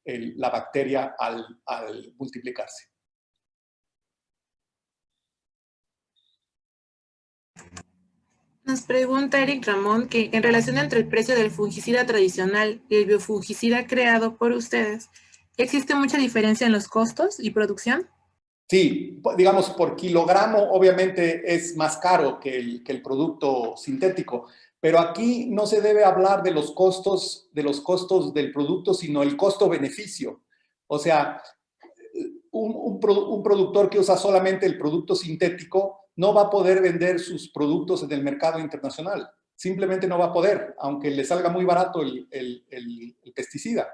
la bacteria al multiplicarse. Nos pregunta Eric Ramón que en relación entre el precio del fungicida tradicional y el biofungicida creado por ustedes, ¿existe mucha diferencia en los costos y producción? Sí, digamos, por kilogramo obviamente es más caro que el producto sintético, pero aquí no se debe hablar de los costos del producto, sino el costo-beneficio. O sea, un productor que usa solamente el producto sintético no va a poder vender sus productos en el mercado internacional. Simplemente no va a poder, aunque le salga muy barato el pesticida.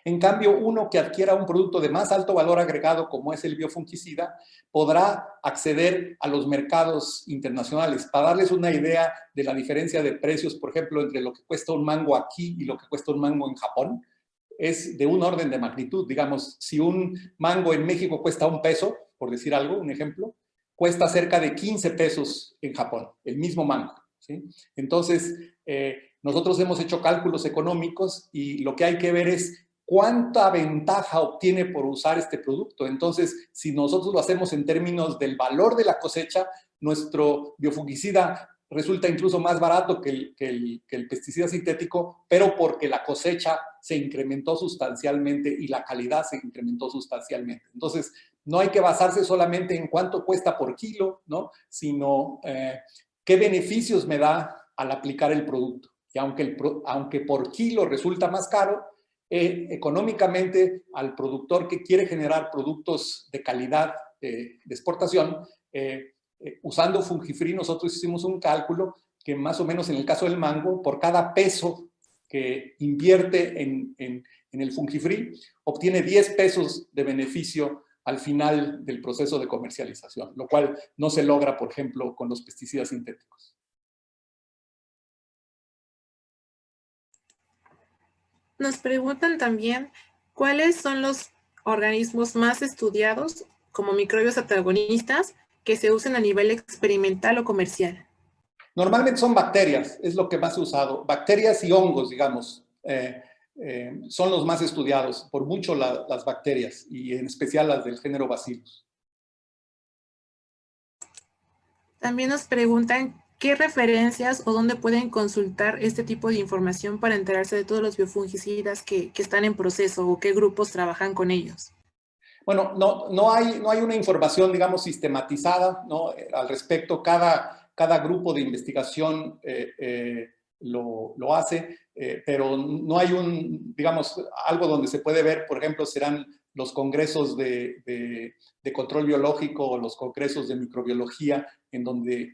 En cambio, uno que adquiera un producto de más alto valor agregado, como es el biofungicida, podrá acceder a los mercados internacionales. Para darles una idea de la diferencia de precios, por ejemplo, entre lo que cuesta un mango aquí y lo que cuesta un mango en Japón, es de un orden de magnitud. Digamos, si un mango en México cuesta $1, por decir algo, un ejemplo, cuesta cerca de 15 pesos en Japón, el mismo mango, ¿sí? Entonces, nosotros hemos hecho cálculos económicos y lo que hay que ver es cuánta ventaja obtiene por usar este producto. Entonces, si nosotros lo hacemos en términos del valor de la cosecha, nuestro biofungicida resulta incluso más barato que el pesticida sintético, pero porque la cosecha se incrementó sustancialmente y la calidad se incrementó sustancialmente. Entonces, no hay que basarse solamente en cuánto cuesta por kilo, ¿no? Sino qué beneficios me da al aplicar el producto. Y aunque por kilo resulta más caro, económicamente al productor que quiere generar productos de calidad de exportación, usando Fungifree, nosotros hicimos un cálculo que más o menos en el caso del mango, por cada peso que invierte en el Fungifree, obtiene 10 pesos de beneficio al final del proceso de comercialización, lo cual no se logra, por ejemplo, con los pesticidas sintéticos. Nos preguntan también cuáles son los organismos más estudiados como microbios antagonistas que se usan a nivel experimental o comercial. Normalmente son bacterias, es lo que más he usado. Bacterias y hongos, digamos. son los más estudiados, por mucho las bacterias, y en especial las del género Bacillus. También nos preguntan qué referencias o dónde pueden consultar este tipo de información para enterarse de todos los biofungicidas que están en proceso o qué grupos trabajan con ellos. Bueno, no hay una información, digamos, sistematizada, ¿no? Al respecto. Cada grupo de investigación lo hace, pero no hay digamos, algo donde se puede ver. Por ejemplo, serán los congresos de control biológico o los congresos de microbiología en donde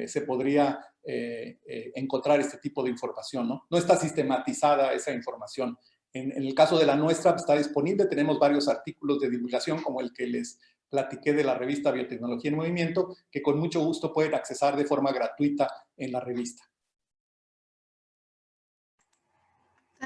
se podría encontrar este tipo de información, ¿no? No está sistematizada esa información. En el caso de la nuestra está disponible, tenemos varios artículos de divulgación como el que les platiqué de la revista Biotecnología en Movimiento, que con mucho gusto pueden accesar de forma gratuita en la revista.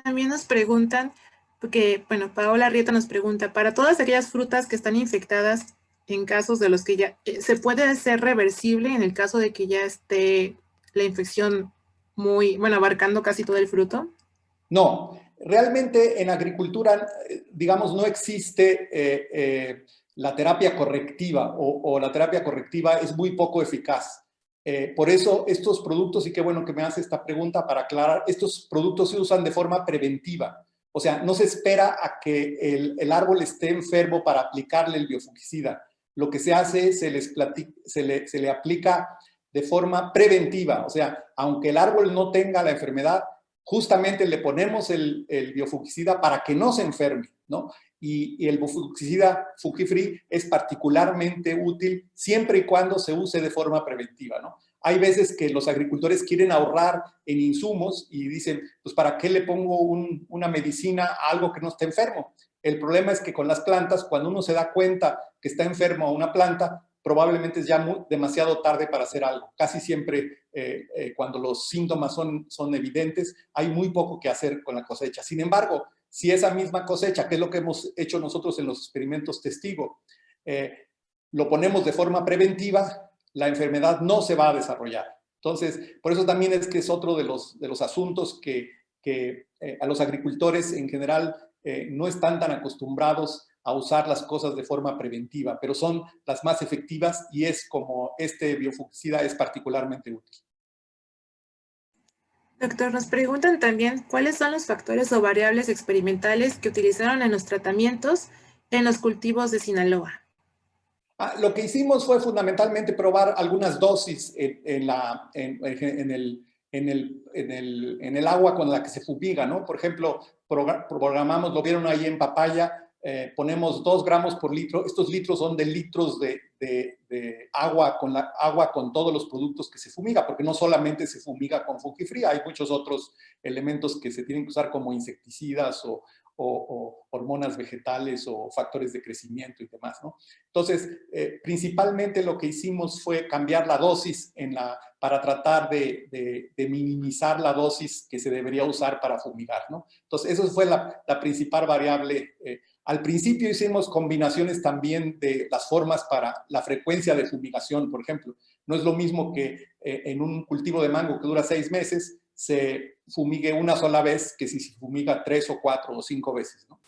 También nos preguntan, porque, bueno, Paola Rieta nos pregunta, para todas aquellas frutas que están infectadas, en casos de los que ya, ¿se puede hacer reversible en el caso de que ya esté la infección muy, bueno, abarcando casi todo el fruto? No, realmente en agricultura, digamos, no existe la terapia correctiva o la terapia correctiva es muy poco eficaz. Por eso estos productos, y qué bueno que me hace esta pregunta para aclarar, estos productos se usan de forma preventiva. O sea, no se espera a que el árbol esté enfermo para aplicarle el biofungicida. Lo que se hace es se le aplica de forma preventiva. O sea, aunque el árbol no tenga la enfermedad, justamente le ponemos el biofungicida para que no se enferme, ¿no? Y el biofungicida Fungifree es particularmente útil siempre y cuando se use de forma preventiva, ¿no? Hay veces que los agricultores quieren ahorrar en insumos y dicen, pues ¿para qué le pongo una medicina a algo que no esté enfermo? El problema es que con las plantas, cuando uno se da cuenta que está enfermo una planta, probablemente es ya demasiado tarde para hacer algo. Casi siempre cuando los síntomas son evidentes, hay muy poco que hacer con la cosecha. Sin embargo, si esa misma cosecha, que es lo que hemos hecho nosotros en los experimentos testigo, lo ponemos de forma preventiva, la enfermedad no se va a desarrollar. Entonces, por eso también es que es otro de los asuntos que a los agricultores en general no están tan acostumbrados a usar las cosas de forma preventiva, pero son las más efectivas y es como este biofungicida es particularmente útil. Doctor, nos preguntan también cuáles son los factores o variables experimentales que utilizaron en los tratamientos en los cultivos de Sinaloa. Lo que hicimos fue fundamentalmente probar algunas dosis en el agua con la que se fumiga, ¿no? Por ejemplo, programamos, lo vieron ahí en papaya, ponemos 2 gramos por litro. Estos litros son de litros de agua con todos los productos que se fumiga, porque no solamente se fumiga con Fungifree, hay muchos otros elementos que se tienen que usar como insecticidas o hormonas vegetales o factores de crecimiento y demás, ¿no? Entonces, principalmente lo que hicimos fue cambiar la dosis para tratar de minimizar la dosis que se debería usar para fumigar, ¿no? Entonces, eso fue la principal variable. Al principio hicimos combinaciones también de las formas para la frecuencia de fumigación, por ejemplo. No es lo mismo que en un cultivo de mango que dura 6 meses, se fumigue una sola vez que si se fumiga 3 o 4 o 5 veces, ¿no?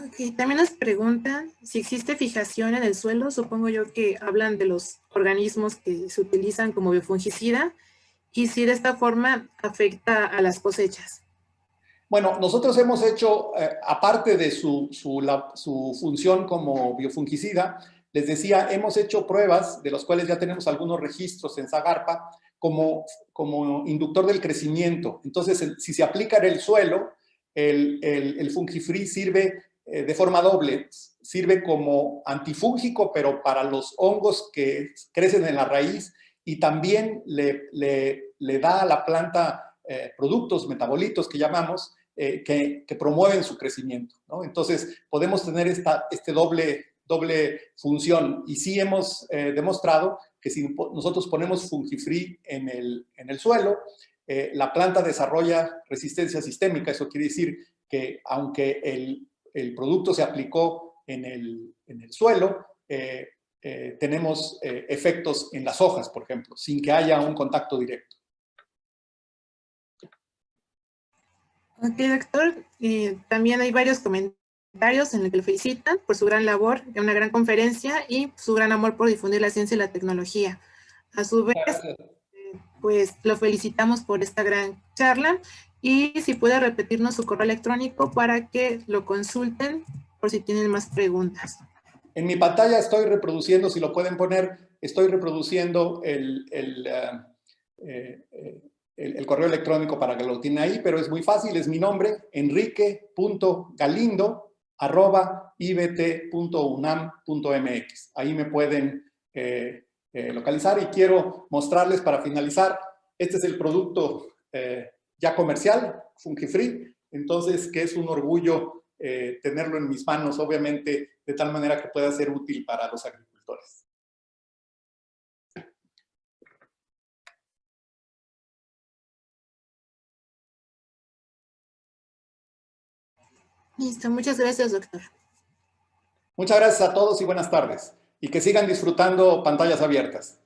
Ok, también nos preguntan si existe fijación en el suelo. Supongo yo que hablan de los organismos que se utilizan como biofungicida y si de esta forma afecta a las cosechas. Bueno, nosotros hemos hecho, aparte de su función como biofungicida, les decía, hemos hecho pruebas de las cuales ya tenemos algunos registros en Zagarpa como inductor del crecimiento. Entonces, si se aplica en el suelo, el Fungifree sirve de forma doble. Sirve como antifúngico, pero para los hongos que crecen en la raíz, y también le da a la planta productos, metabolitos que llamamos, que promueven su crecimiento, ¿no? Entonces, podemos tener este doble función. Y sí hemos demostrado que si nosotros ponemos Fungifree en el suelo, la planta desarrolla resistencia sistémica. Eso quiere decir que aunque el producto se aplicó en el suelo, tenemos efectos en las hojas, por ejemplo, sin que haya un contacto directo. Ok, doctor. También hay varios comentarios en los que lo felicitan por su gran labor en una gran conferencia y su gran amor por difundir la ciencia y la tecnología. A su vez, pues lo felicitamos por esta gran charla y si puede repetirnos su correo electrónico para que lo consulten por si tienen más preguntas. En mi pantalla estoy reproduciendo, si lo pueden poner, estoy reproduciendo el correo electrónico para que lo tienen ahí, pero es muy fácil, es mi nombre, enrique.galindo@ibt.unam.mx. Ahí me pueden localizar y quiero mostrarles para finalizar, este es el producto ya comercial, Fungifree, entonces que es un orgullo tenerlo en mis manos, obviamente, de tal manera que pueda ser útil para los agricultores. Listo, muchas gracias, doctor. Muchas gracias a todos y buenas tardes. Y que sigan disfrutando pantallas abiertas.